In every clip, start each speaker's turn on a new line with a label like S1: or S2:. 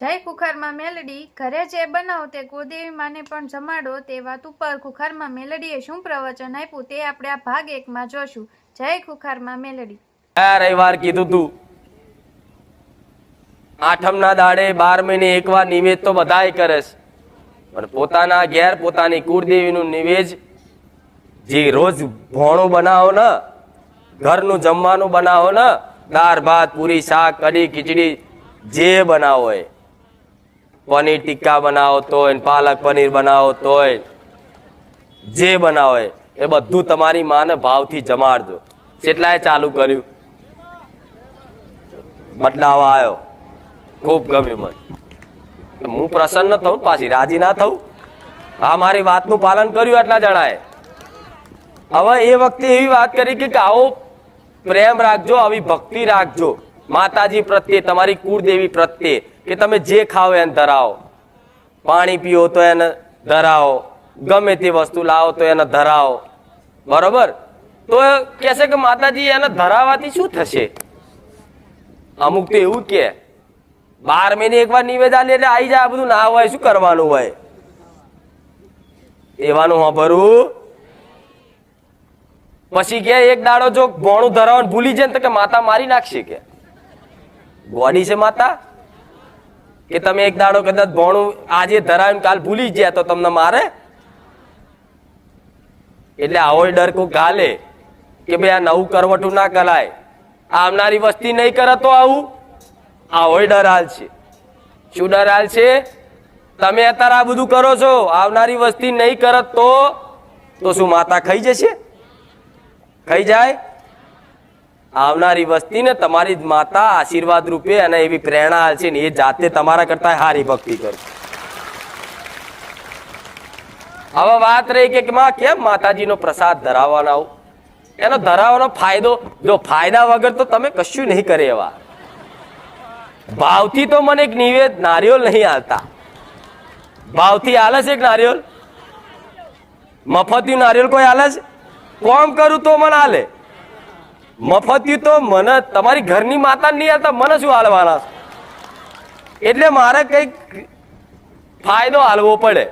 S1: જય ખુખારમાં મેલડી ઘરે જે બનાવો તે કુળદેવી માને પણ જમાડો તે વાત ઉપર ખુખારમાં મેલડીએ શું પ્રવચન આપ્યું તે આપણે આ ભાગ 1 માં જોશું. જય ખુખારમાં મેલડી.
S2: રવિવાર કીધું તું આઠમના દાડે 12 મહિને એકવાર નિવેદ તો બધાય કરે છે, પણ પોતાના ઘેર પોતાની કુળદેવીનું નિવેદ જે રોજ ભોણું બનાવો ને, ઘરનું જમવાનું બનાવો ને, દાળ ભાત પૂરી શાક કઢી ખીચડી જે બનાવો હોય, પનીર ટિક્કા બનાવો તોય, પાલક પનીર બનાવો તોય, જે બનાવો હોય એ બધું તમારી માને ભાવથી જમાડજો. કેટલાય ચાલુ કર્યું, બદલાવ આવ્યો, ખૂબ ગમ્યું મને. હું પ્રસન્ન થઉં, પાછી રાજી ના થઉં. આ મારી વાતનું પાલન કર્યું એટલા જણાએ. હવે એ વખતે એવી વાત કરી કે આવો પ્રેમ રાખજો, આવી ભક્તિ રાખજો માતાજી પ્રત્યે, તમારી કુળદેવી પ્રત્યે, કે તમે જે ખાઓ એને ધરાવો, પાણી પીવો તો એને ધરાવો, ગમે તે વસ્તુ લાવો તો એને ધરાવો. બરોબર? તો કહે છે કે માતાજી એને ધરાવવાથી શું થશે? અમુક તો એવું કે 12 મહિને એકવાર નિવેદ આલે એટલે આવી જાય, આ બધું ના હોય, શું કરવાનું હોય? એવાનું સાંભળવું. પછી કે એક દાડો જો ભોણું ધરાવવાનું ભૂલી જાય તો કે માતા મારી નાખશે, કે ગોડી છે માતા, કે તમે એક દાડો કદાચ ભોણું આજે ધરાવીને કાલ ભૂલી ગયા તો તમને મારે. એટલે આવો ડર કોઈ ગાલે કે ભાઈ આ નવું કરવટું ના કરાય, આવનારી વસ્તી નહીં કરે તો આવું, આવો ડર હાલ છે. શું ડર હાલ છે? તમે અત્યારે આ બધું કરો છો, આવનારી વસ્તી નહીં કરત તો શું માતા ખાઈ જશે? ખાઈ જાય? આવનારી વસ્તીને તમારી માતા આશીર્વાદ રૂપે અને એવી પ્રેરણા હાલ છે ને, એ જાતે તમારા કરતા સારી ભક્તિ કરે. હવે વાત રહી કે માં કેમ માતાજીનો પ્રસાદ ધરાવવાનો આવું, એનો ધરાવવાનો ફાયદો, જો ફાયદા વગર તો તમે કશું નહીં કરે. એવા ભાવથી તો મને એક નિવેદ નારિયેળ નહીં હાલતા, ભાવથી હાલે છે એક નારિયેળ, મફતિયું નારિયેળ કોઈ હાલે છે? કોમ કરું તો મને હાલે, મફતિયું તો મને તમારી ઘરની માતા નહીં હાલતા, મને શું હાલવાના? એટલે મારે કઈક ફાયદો હાલવો પડે,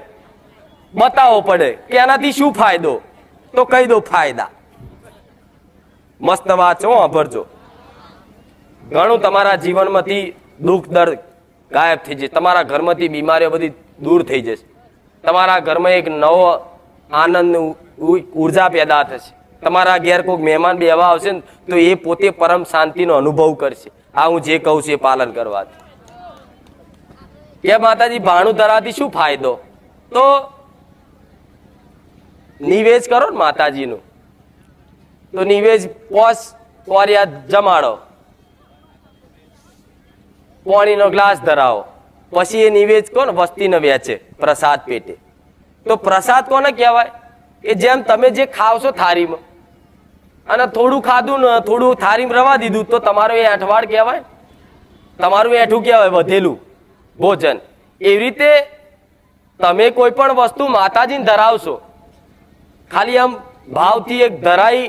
S2: બતાવવો પડે કે એનાથી શું ફાયદો, તો કહી દો ફાયદા. મસ્ત વાત છે, સાંભળજો. ઘણું તમારા જીવનમાંથી દુઃખ દર્દ ગાયબ થઈ જશે, તમારા ઘરમાંથી બીમારીઓ બધી દૂર થઈ જશે, તમારા ઘરમાં એક નવો આનંદ ઉર્જા પેદા થશે. તમારા ઘેર કોઈ મહેમાન બેવા આવશે ને તો એ પોતે પરમ શાંતિનો અનુભવ કરશે. આ હું જે કહું છું એ પાલન કરવાથી. એ માતાજી ભાણું ધરાવતી શું ફાયદો? તો નિવેદ કરો ને માતાજીનું, તો નિવેદ પોરિયા જમાડો, પાણીનો ગ્લાસ ધરાવો, પછી એ નિવેદ કોને વસ્તીને વેચે પ્રસાદ પેટે. તો પ્રસાદ કોને કહેવાય? કે જેમ તમે જે ખાવ છો થાળીમાં, અને થોડું ખાધું ને થોડું થાળીમાં રવા દીધું તો તમારું એ અઠવાડ કહેવાય, તમારું એઠું કહેવાય, વધેલું ભોજન. એવી રીતે તમે કોઈ પણ વસ્તુ માતાજીને ધરાવશો, ખાલી આમ ભાવથી એક ધરાઈ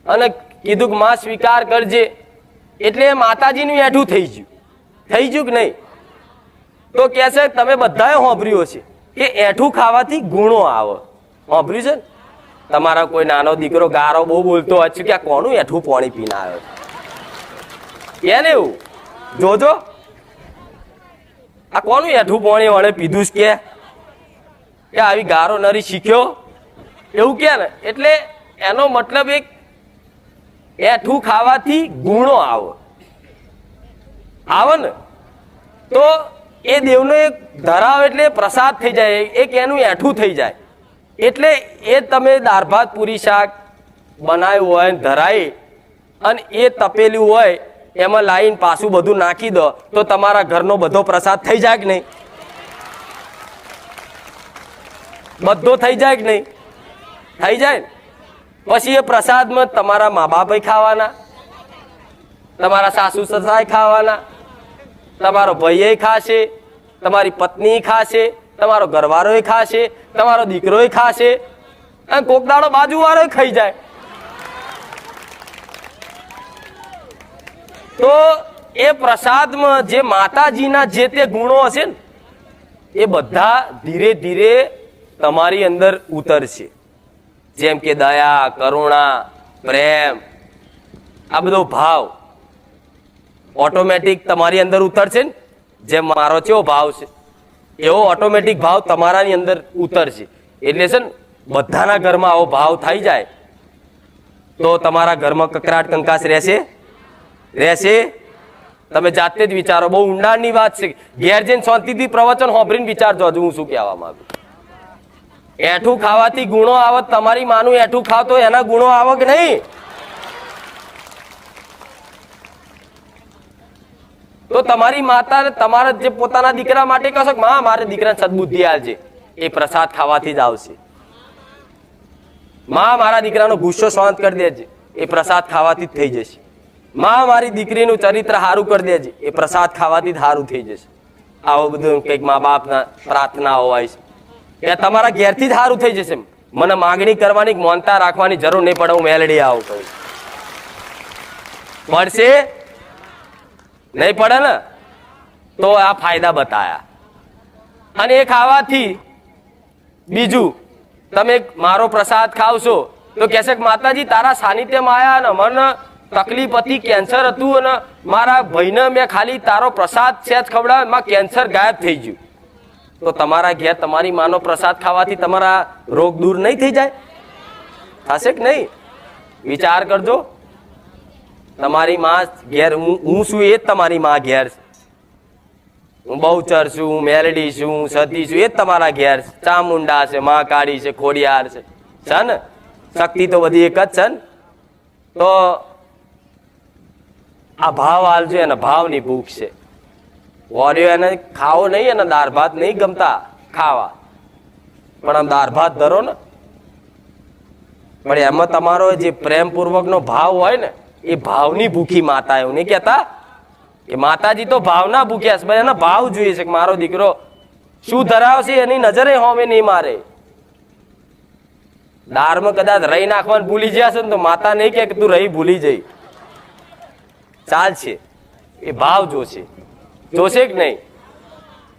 S2: અને કીધું કે માં સ્વીકાર કરજે, એટલે એ માતાજીનું એઠું થઈ ગયું. થઈ ગયું કે નહીં? તો કહે છે તમે બધાએ સાંભળ્યું છે કે એઠું ખાવાથી ગુણો આવે. સાંભળ્યું છે ને? તમારા કોઈ નાનો દીકરો ગારો બહુ બોલતો હોય છે કે આ કોનું એઠું પાણી પીને આવ્યો છે, કે ને એવું જોજો, આ કોનું એઠું પાણી વળે પીધું છે, કે આવી ગારો નરી શીખ્યો, એવું કે ને. એટલે એનો મતલબ એક એઠું ખાવાથી ગુણો આવે ને, તો એ દેવનો એક ધરાવ એટલે પ્રસાદ થઈ જાય, એક એનું એઠું થઈ જાય. એટલે એ તમે દાળ ભાત પૂરી શાક બનાવ્યું હોય ધરાય અને એ તપેલું હોય એમાં લાઈન પાછું બધું નાખી દો તો તમારા ઘરનો બધો પ્રસાદ થઈ જાય કે નહીં? બધો થઈ જાય કે નહીં? થઈ જાય. પછી એ પ્રસાદમાં તમારા મા બાપ ખાવાના, તમારા સાસુ સસરા ખાવાના, તમારો ભાઈ ખાશે, તમારી પત્ની ખાશે, તમારો ઘરવાળો ખાશે, તમારો દીકરો ખાશે, અને કોક દાડો બાજુવાળો ખાઈ જાય. તો એ પ્રસાદમાં જે માતાજીના જે તે ગુણો હશે ને એ બધા ધીરે ધીરે તમારી અંદર ઉતરશે. જેમ કે દયા, કરુણા, પ્રેમ, આ બધો ભાવ ઓટોમેટિક તમારી અંદર ઉતરશે ને. જેમ મારો કેવો ભાવ છે એવો ઓટોમેટિક ભાવ તમારાની અંદર ઉતરશે. એટલે છે ને બધાના ઘરમાં આવો ભાવ થઈ જાય તો તમારા ઘરમાં કકરાટ કંકાસ રહેશે. તમે જાતે જ વિચારો. બહુ ઊંડાણની વાત છે. ઘેર જઈને શાંતિથી પ્રવચન સાંભળીને વિચારજો હજુ હું શું કહેવા માંગુ. એઠું ખાવાથી ગુણો આવત. તમારી માનું એઠું ખાવ તો એના ગુણો આવો કે નહીં? તો તમારી માતા તમારા જે પોતાના દીકરા માટે કહેશો માં મારે દીકરાને સદબુદ્ધિ આવજે, એ પ્રસાદ ખાવાથી જ આવશે. માં મારા દીકરાનો ગુસ્સો શાંત કરી દેજે, એ પ્રસાદ ખાવાથી જ થઈ જશે. માં મારી દીકરીનું ચરિત્ર સારું કરી દેજે, એ પ્રસાદ ખાવાથી જ સારું થઈ જશે. આવું બધું કંઈક મા બાપના પ્રાર્થના હોય છે એ તમારા ઘેરથી જ સારું થઈ જશે. મને માગણી કરવાની મોનતા રાખવાની જરૂર નહીં પડે. હું મેલડી આવું કહું પડશે નહીં પડે ને તો આ ફાયદા બતાયા. અને એ ખાવાથી બીજું તમે મારો પ્રસાદ ખાવશો તો કહેશે કે માતાજી તારા સાનિધ્યમાં આયા ને મને તકલીફ હતી, કેન્સર હતું અને મારા ભાઈને મેં ખાલી તારો પ્રસાદ સેજ ખવડાવ્યો એમાં કેન્સર ગાયબ થઈ ગયું. તો તમારા ઘેર તમારી માનો પ્રસાદ ખાવાથી તમારા રોગ દૂર નહીં થઈ જાય? થશે કે નહીં? વિચાર કરજો. તમારી માં ઘેર હું છું એ જ તમારી માં ઘેર છે. હું બહુચર છું, હું મેલડી છું, હું સતી છું, એ જ તમારા ઘેર છે. ચામુંડા છે, મા કાળી છે, ખોડિયાર છે ને. શક્તિ તો બધી એક જ છે ને. તો આ ભાવ હાલજો. એના ભાવની ભૂખ છે. વોર્યો એને ખાવો નહીં, એને દાળ ભાત નહીં ગમતા ખાવા, પણ આમ દાળ ભાત ધરો ને. પણ એમાં તમારો જે પ્રેમપૂર્વક નો ભાવ હોય ને એ ભાવની ભૂખી માતા. એવું નહીં કેતા કે માતાજી તો ભાવના ભૂખ્યા છે, એના ભાવ જોઈએ છે કે મારો દીકરો શું ધરાવશે એની નજરે હોમે નહીં મારે. દાળમાં કદાચ રહી નાખવાનું ભૂલી જશે ને તો માતા નહીં કે તું રહી ભૂલી જઈ ચાલશે. એ ભાવ જોશે કે નહીં?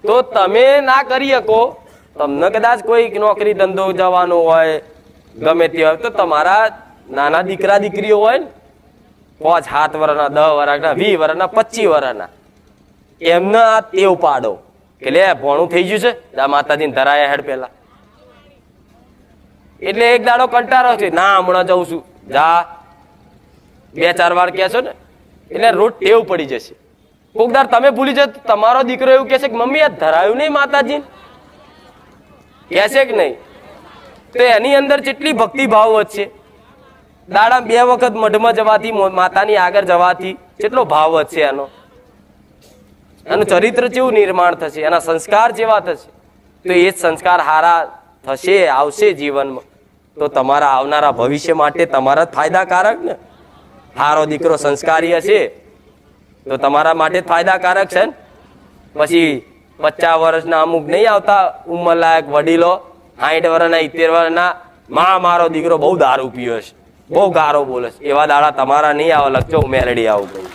S2: તો તમે ના કરી શકો. તમને કદાચ કોઈ નોકરી ધંધો જવાનો હોય ગમે તે હોય તો તમારા નાના દીકરા દીકરીઓ હોય ને 5-7 વર્ષના, 10 વર્ષના, 20 વર્ષના, 25 વર્ષના, એમને આ ટેવ પાડો કે લે ભણું થઈ ગયું છે જા માતાજીને ધરાયા હેડ પેલા. એટલે એક દાડો કંટાળો છે ના હમણાં જઉં છું જા 2-4 વાર કહેશો ને એટલે રોજ ટેવ પડી જશે. કોકદાર તમે ભૂલી જશો તમારો દીકરો એવું કહેશે કે મમ્મી આ ધરાયું નહીં માતાજી, કહેશે કે નહીં? તો એની અંદર જેટલી ભક્તિ ભાવ વધશે. દાડા 2 વખત મઢમાં જવાથી, માતાની આગળ જવાથી કેટલો ભાવ વધશે એનો. એનું ચરિત્ર કેવું નિર્માણ થશે, એના સંસ્કાર જેવા થશે. તો એ જ સંસ્કાર હારા થશે આવશે જીવનમાં તો તમારા આવનારા ભવિષ્ય માટે તમારા જ ફાયદાકારક ને. હારો દીકરો સંસ્કારી હશે તો તમારા માટે જ ફાયદાકારક છે ને. પછી 50 વર્ષના અમુક નહીં આવતા ઉંમર લાયક વડીલો 60 વર્ષના 70 વર્ષના માં મારો દીકરો બહુ દારૂ પીયો છે, બહુ ગારો બોલે છે, એવા દાડા તમારા નહીં આવે. લખજો મેલડી આવું કહું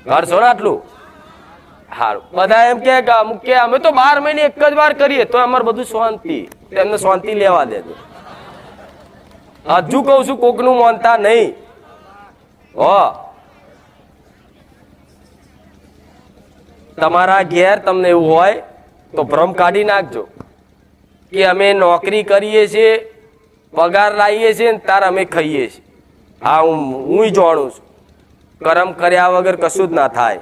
S2: કરશો ને આટલું સારું. બધા એમ કે અમુક કે અમે તો 12 મહિને એક જ વાર કરીએ તો અમારે બધું શાંતિ. એમને શાંતિ લેવા દેજો. હજુ કઉ છું કોકનું માનતા નહીં. તમારા ઘેર તમને એવું હોય તો ભ્રમ કાઢી નાખજો કે અમે નોકરી કરીએ છીએ, પગાર લાવીએ છીએ ને તાર અમે ખાઈએ છીએ. હા હું જાણું છું. કરમ કર્યા વગર કશું જ ના થાય.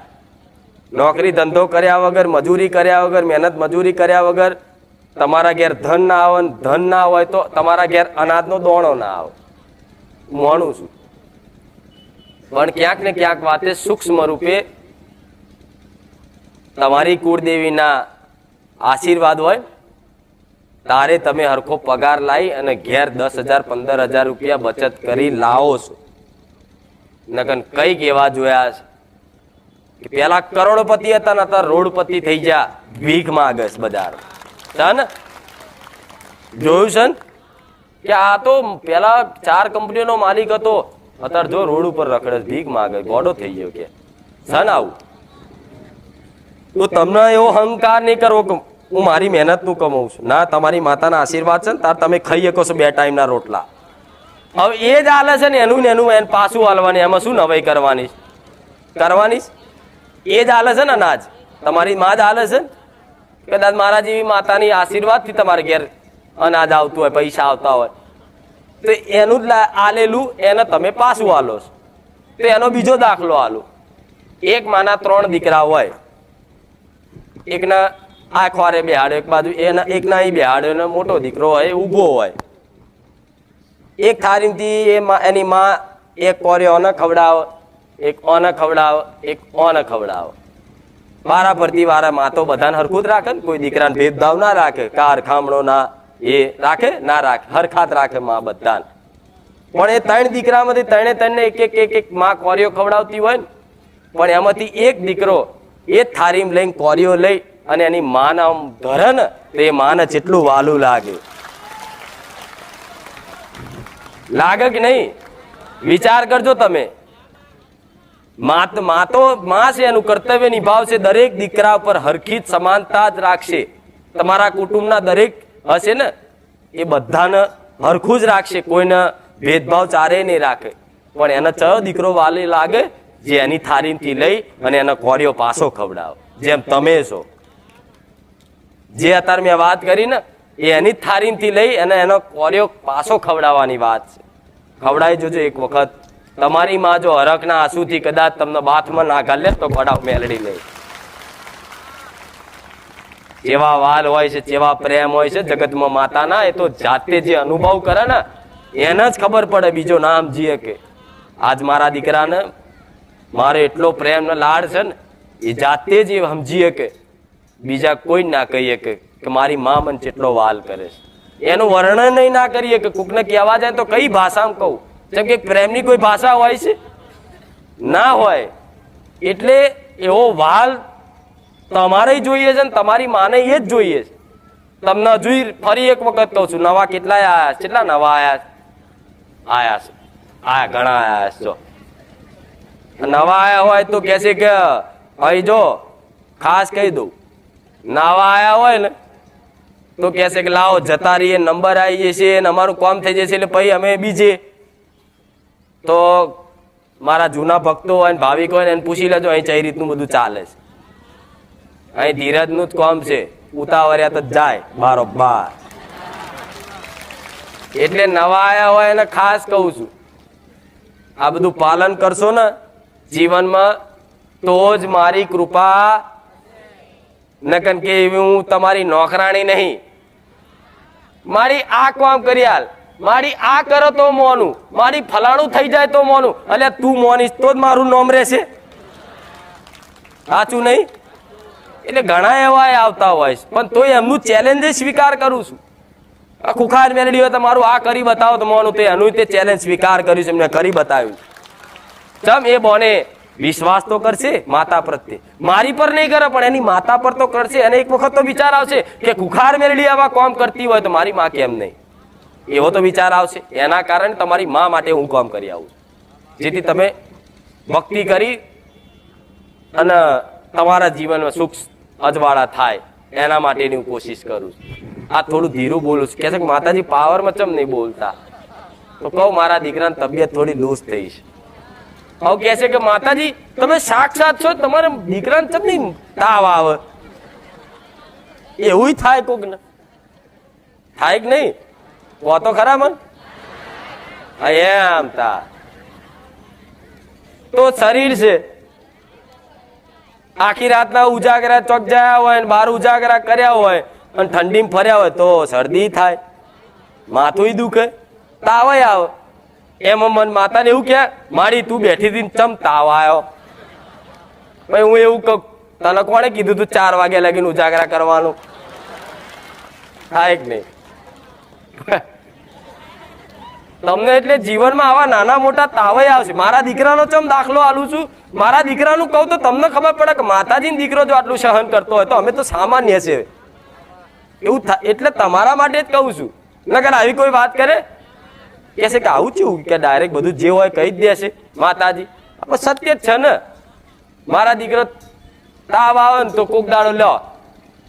S2: નોકરી ધંધો કર્યા વગર, મજૂરી કર્યા વગર, મહેનત મજૂરી કર્યા વગર તમારા ઘેર ધન ના આવે. ધન ના હોય તો તમારા ઘેર અનાજનો દોણો ના આવે. હું માનું છું. પણ ક્યાંક ને ક્યાંક વાતે સૂક્ષ્મ રૂપે તમારી કુળદેવીના આશીર્વાદ હોય તારે તમે હરખો પગાર લાવી અને ઘેર 10,000 15,000 રૂપિયા બચત કરી લાવો છો. નકન કઈક એવા જોયા છે કે પેલા કરોડપતિ હતા ને અત્યારે રોડપતિ થઈ ગયા, ભીખ માગસ બધા છે ને. જોયું છે ને કે આ તો પેલા 4 કંપનીઓનો માલિક હતો, અત્યારે જો રોડ ઉપર રખડે ભીખ માગે ગોડો થઈ ગયો કે સન આવું તો તમને એવો અહંકાર નહીં કરવો કે હું મારી મહેનત નું કમાઉં છું. ના, તમારી માતાના આશીર્વાદ છે ને તાર તમે ખાઈ શકો છો 2 ટાઈમના રોટલા. હવે એ જ હાલે છે ને એનું એને પાછું હાલવાની, એમાં શું નવાઈ કરવાની એ જ હાલે છે ને અનાજ તમારી માં જ હાલે છે. કદાચ મારા જેવી માતાની આશીર્વાદથી તમારે ઘેર અનાજ આવતું હોય, પૈસા આવતા હોય તો એનું જ આલેલું એને તમે પાછું હાલો છો. તો એનો બીજો દાખલો હાલો. એક માના 3 દીકરા હોય, એકના આ ખોરે બેહાડ્યો, એક બાજુ એના એકના અહીં બેહાડ્યો, ને મોટો દીકરો હોય ઊભો હોય. એક થાળીથી એની માં એક કોર્યો ઓને ખવડાવે, એક ઓને ખવડાવે, એક ઓને ખવડાવે. વારા ફરતી વારા માં તો બધાને હરખું જ રાખે ને, કોઈ દીકરાને ભેદભાવ ના રાખે, કાર ખામણો ના એ રાખે ના રાખે, હરખાત રાખે માં બધાને. પણ એ 3 દીકરામાંથી 3 એક માં કોર્યો ખવડાવતી હોય ને, પણ એમાંથી એક દીકરો એ થાળીમાં લઈને કોર્યો લઈ અને એની માને આમ ધરે ને તો એ માને જેટલું વાલું લાગે કે નહીં? વિચાર કરજો તમે. માં છે, એનું કર્તવ્ય નિભાવશે, દરેક દીકરા ઉપર હરખી જ સમાનતા જ રાખશે. તમારા કુટુંબના દરેક હશે ને એ બધાને હરખું જ રાખશે, કોઈને ભેદભાવ ચારે નહીં રાખે. પણ એને ચયો દીકરો વાલી લાગે જે એની થાળીથી લઈ અને એને કોર્યો પાછો ખવડાવે. જેમ તમે છો, જે અત્યારે મેં વાત કરી ને એ એની થાળીથી લઈ અને એનો કોર્યો પાછો ખવડાવવાની વાત છે. ખવડાવી જોજો એક વખત. તમારી માં જો હરખના આંસુથી કદાચ તમને બાથમાં ના ઘાલે તો ખવડાવ મેલડી લઈ. જેવા વાલ હોય છે, જેવા પ્રેમ હોય છે જગતમાં માતાના, એ તો જાતે જે અનુભવ કરે ને એને જ ખબર પડે. બીજો નામ જીએ કે આજ મારા દીકરાને મારે એટલો પ્રેમ ને લાડ છે ને, એ જાતે જ એ સમજીએ કે બીજા કોઈ ના કહીએ કે મારી માં મને કેટલો વાલ કરે છે. એનું વર્ણન ના કરીએ કે કોકને કહેવા જાય તો કઈ ભાષામાં કહું? જેમ કે પ્રેમની કોઈ ભાષા હોય છે? ના હોય. એટલે એવો વાલ તમારે જોઈએ છે ને તમારી માને એ જ જોઈએ છે. તમને હજુ ફરી એક વખત કહું છું, નવા કેટલા આયા? કેટલા નવા આયા છે? ઘણા આયા છે. જો નવા આયા હોય તો કહેશે કે અહીં જો ખાસ કહી દઉં, નવા આયા હોય ને તો કહેશે કે લાવો જતા રહીએ, નંબર આવી જશે ને અમારું કામ થઈ જશે, એટલે પછી અમે બીજે. તો મારા જૂના ભક્તો હોય ને ભાવિકો હોય ને એને પૂછી લેજો અહીં કઈ રીતનું બધું ચાલે છે. અહીં ધીરજનું જ કામ છે, ઉતાવળ્યા તો જાય બારોબાર. એટલે નવા આયા હોય એને ખાસ કહું છું, આ બધું પાલન કરશો ને જીવનમાં તો જ મારી કૃપા. નકન કે હું તમારી નોકરાણી નહીં, મારી આ કામ કરી હાલ, મારી આ કરો તો મોનું, મારી ફલાણું થઈ જાય તો મોનું. એટલે તું મોનીશ તો જ મારું નામ રહેશે, સાચું નહીં? એટલે ઘણા એવા આવતા હોય છે, પણ તોય એમનું ચેલેન્જ સ્વીકાર કરું છું. ખુખાર મેલડી હોય તમારું આ કરી બતાવો તો મોનું, તો એનું તે ચેલેન્જ સ્વીકાર કર્યું છે, એમને કરી બતાવ્યું. ચમ એ બોને વિશ્વાસ તો કરશે માતા પ્રત્યે, મારી પર નહીં કરે પણ એની માતા પર તો કરશે. અને એક વખત તો વિચાર આવશે કે ખુખાર મેલડી આવા કામ કરતી હોય તો મારી માં કેમ નહીં? એવો તો વિચાર આવશે. એના કારણે તમારી માં માટે હું કામ કરી આવું, જેથી તમે ભક્તિ કરી અને તમારા જીવનમાં સુખ અજવાળા થાય એના માટેની હું કોશિશ કરું છું. આ થોડું ધીરું બોલું છું. કહે છે કે માતાજી પાવરમાં ચમ નહીં બોલતા? તો કહું મારા દીકરાની તબિયત થોડી લૂઝ થઈ છે. હવે કહે છે કે માતાજી તમે સાક્ષાત છો, તમારા દીકરાને ચમ નહીં તાવ આવે? એવું થાય કોક ને, થાય કે નહીં? કહો તો ખરા મન. એમ તા તો શરીર છે, આખી રાતના ઉજાગરા ચોક જયા હોય, બહાર ઉજાગરા કર્યા હોય અને ઠંડીમાં ફર્યા હોય તો શરદી થાય, માથું દુખે, તાવ આવે. એમાં મન માતાને એવું કે મારી તું બેઠી હતી ચમ તાવ આવ્યો? ભાઈ હું એવું કહું, તને કોણે કીધું તું 4 વાગ્યા લગીને ઉજાગરા કરવાનું? થાય કે નહીં? તમને એટલે જીવનમાં આવા નાના મોટા તાવય આવશે. મારા દીકરાનો ચમ દાખલો આલું છું, મારા દીકરાનું કહું તો તમને ખબર પડે કે માતાજીનો દીકરો જો આટલું સહન કરતો હોય તો અમે તો સામાન્ય છે. એવું એટલે તમારા માટે જ કહું છું, નકર આવી કોઈ વાત કરે કે છે કે આવું થયું કે ડાયરેક્ટ બધું જે હોય કહી જ દેશે માતાજી. આપણે સત્ય જ છે ને. મારા દીકરો તાવ આવે ને તો કોક દાડો લ્યો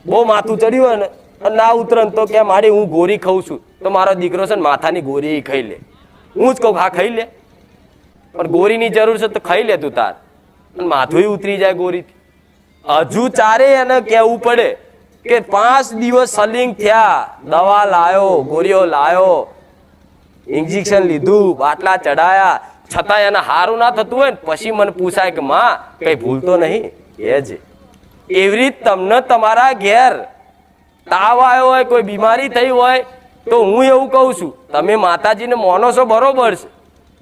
S2: બહુ માથું ચડ્યું હોય ને અને ના ઉતરે ને તો કે મારી હું ગોરી ખાઉં છું, તો મારો દીકરો છે ને માથાની ગોરી ખાઈ લે. હું જ કહું હા ખાઈ લે, પણ ગોરીની જરૂર છે તો ખાઈ લે તું તાર, અને માથું ઉતરી જાય ગોરીથી. હજુ ચારે એને કહેવું પડે કે 5 દિવસ સલિંગ થયા, દવા લાયો, ગોળીઓ લાયો, ઇન્જેક્શન લીધું, બાટલા ચડાયા, છતાં એને સારું ના થતું હોય ને પછી મને પૂછાય કે માં કઈ ભૂલ તો નહીં. એ જ એવી રીત તમને તમારા ઘેર તાવ આવ્યો હોય, કોઈ બીમારી થઈ હોય તો હું એવું કહું છું, તમે માતાજીને માનો છો બરોબર છે,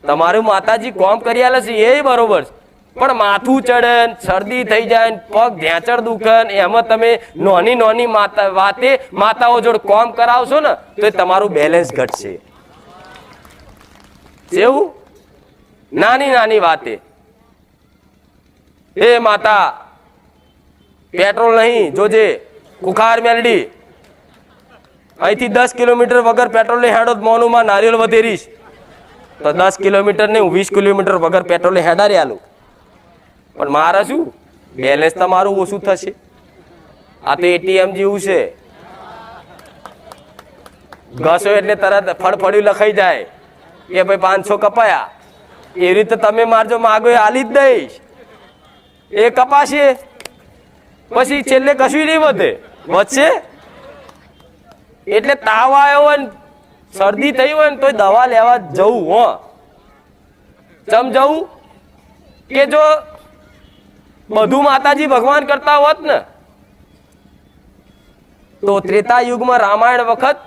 S2: તમારું માતાજી કોમ કરી આલે છે એ બરોબર છે, પણ માથું ચડે, શરદી થઈ જાય, પગ ઢેંચર દુખે, એમાં તમે નાની નાની વાતે માતાઓ જોડે કોમ કરાવશો ને તો તમારું બેલેન્સ ઘટશે. એવું નાની નાની વાતે એ માતા પેટ્રોલ નહીં જોજે, કુખાર મેલડી અહીંથી 10 કિલોમીટર વગર પેટ્રોલ ની હેડો મોનુમાં નારિયેળ વધેરીશ તો 10 કિલોમીટર નહીં, હું 20 કિલોમીટર વગર પેટ્રોલ ની હેડારી આલું, પણ મારે શું બેલેન્સ તમારું ઓછું થશે. આ તો એટીએમ જેવું છે, ઘસો એટલે તરત ફળફળ્યું લખાઈ જાય કે ભાઈ 500 કપાયા. એવી રીતે તમે મારજો માગો એ આલી જ દઈશ, એ કપાશે પછી છેલ્લે કશું નહીં વધે, વધશે. એટલે તાવ આવ્યો હોય ને શરદી થઈ હોય ને તો દવા લેવા જવું. હો ચમ જવું કે જો બધું માતાજી ભગવાન કરતા હોત ને તો ત્રેતા યુગમાં રામાયણ વખત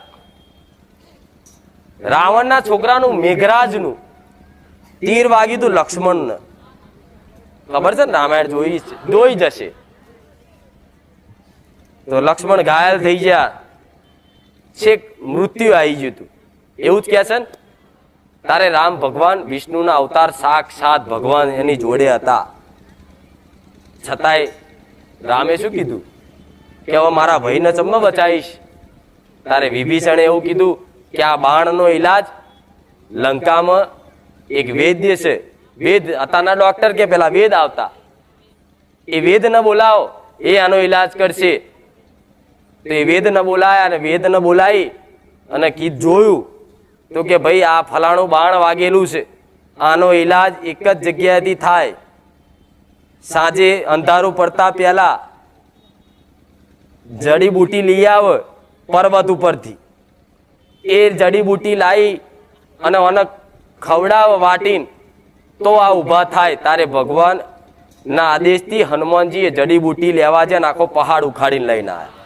S2: રાવણના છોકરાનું મેઘરાજનું તીર વાગ્યું હતું લક્ષ્મણને. ખબર છે ને, રામાયણ જોઈ જશે. તો લક્ષ્મણ ઘાયલ થઈ ગયા, છેક મૃત્યુ આવી ગયું હતું. એવું જ કે છે ને, તારે રામ ભગવાન વિષ્ણુના અવતાર સાક્ષાત ભગવાન એની જોડે હતા, છતાંય રામે શું કીધું કે હવે મારા ભાઈને ચમ બચાવીશ. તારે વિભીષણે એવું કીધું કે આ બાણનો ઈલાજ લંકામાં એક વૈદ્ય છે, વેદ અત્યારના ડોક્ટર કે પેલા વેદ આવતા, એ વેદ ન બોલાવો એ આનો ઈલાજ કરશે. તો એ વેદ ન બોલાયા અને વેદ ન બોલાવી અને જોયું તો કે ભાઈ આ ફલાણું બાણ વાગેલું છે, આનો ઈલાજ એક જ જગ્યાએથી થાય. સાંજે અંધારું પડતા પહેલા જડીબુટી લઈ આવે પર્વત ઉપરથી, એ જડીબુટી લાવી અને એને ખવડાવ વાટીને તો આ ઊભા થાય. તારે ભગવાન ના આદેશથી હનુમાનજીએ જડીબુટી લેવા જાય ને આખો પહાડ ઉખાડીને લઈને આવ્યા.